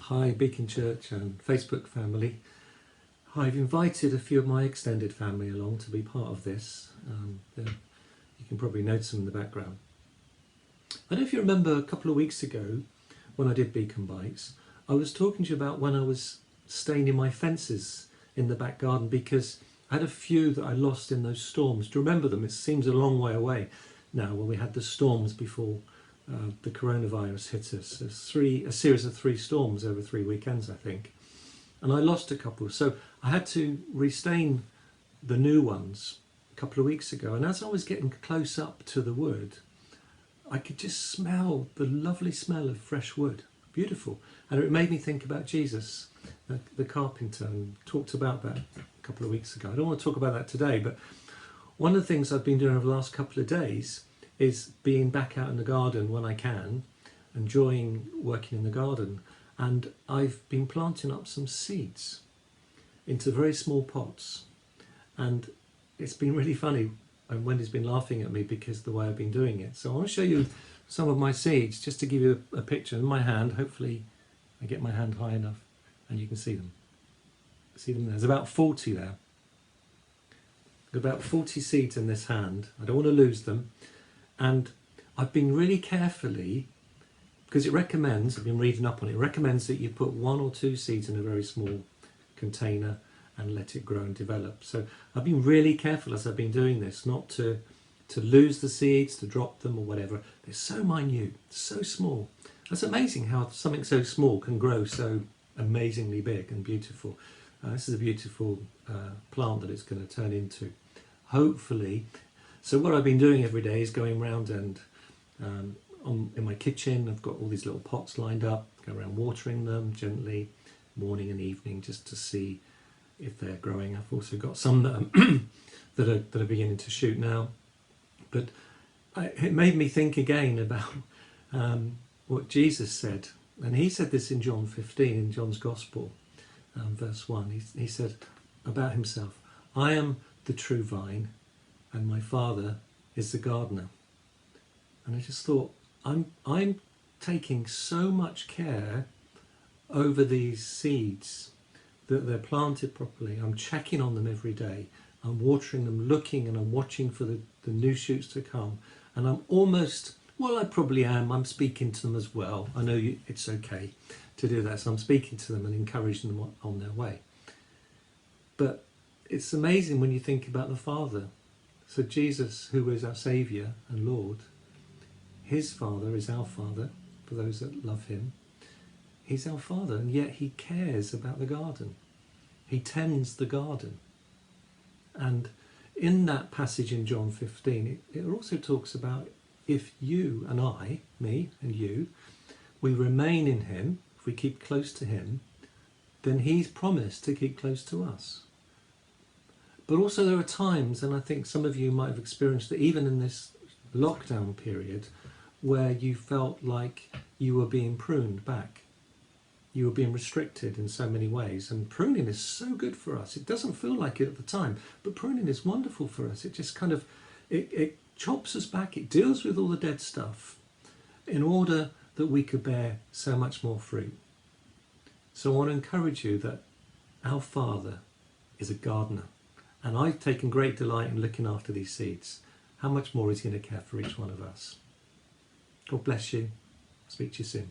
Hi Beacon Church and Facebook family. I've invited a few of my extended family along to be part of this. You can probably notice them in the background. I don't know if you remember a couple of weeks ago when I did Beacon Bites, I was talking to you about when I was staining my fences in the back garden because I had a few that I lost in those storms. Do you remember them? It seems a long way away now when we had the storms before the coronavirus hit us. A series of 3 storms over 3 weekends, I think. And I lost a couple. So I had to restain the new ones a couple of weeks ago. And as I was getting close up to the wood, I could just smell the lovely smell of fresh wood. Beautiful. And it made me think about Jesus, the carpenter, and talked about that a couple of weeks ago. I don't want to talk about that today, but one of the things I've been doing over the last couple of days is being back out in the garden when I can, enjoying working in the garden. And I've been planting up some seeds into very small pots. And it's been really funny, and Wendy's been laughing at me because of the way I've been doing it. So I want to show you some of my seeds, just to give you a picture in my hand. Hopefully I get my hand high enough and you can see them. See them there? There's about 40 there. About 40 seeds in this hand. I don't want to lose them. And I've been really carefully, because it recommends, I've been reading up on it, it recommends that you put 1 or 2 seeds in a very small container and let it grow and develop. So I've been really careful as I've been doing this not to lose the seeds, to drop them or whatever. They're so minute, so small. It's amazing how something so small can grow so amazingly big and beautiful. This is a beautiful plant that it's going to turn into, hopefully. So what I've been doing every day is going around and in my kitchen, I've got all these little pots lined up, go around watering them gently, morning and evening, just to see if they're growing. I've also got some that are beginning to shoot now. But it made me think again about what Jesus said. And he said this in John 15, in John's Gospel, verse 1. He said about himself, "I am the true vine, and my Father is the gardener." And I just thought, I'm taking so much care over these seeds, that they're planted properly. I'm checking on them every day. I'm watering them, looking, and I'm watching for the new shoots to come. And I'm almost, well, I probably am, I'm speaking to them as well. I know it's okay to do that, so I'm speaking to them and encouraging them on their way. But it's amazing when you think about the Father. So Jesus, who is our Saviour and Lord, his Father is our Father, for those that love him. He's our Father, and yet he cares about the garden. He tends the garden. And in that passage in John 15, it also talks about if you and I, me and you, we remain in him, if we keep close to him, then he's promised to keep close to us. But also there are times, and I think some of you might have experienced it even in this lockdown period, where you felt like you were being pruned back. You were being restricted in so many ways. And pruning is so good for us. It doesn't feel like it at the time, but pruning is wonderful for us. It just kind of, it chops us back. It deals with all the dead stuff in order that we could bear so much more fruit. So I want to encourage you that our Father is a gardener. And I've taken great delight in looking after these seeds. How much more is he going to care for each one of us? God bless you. Speak to you soon.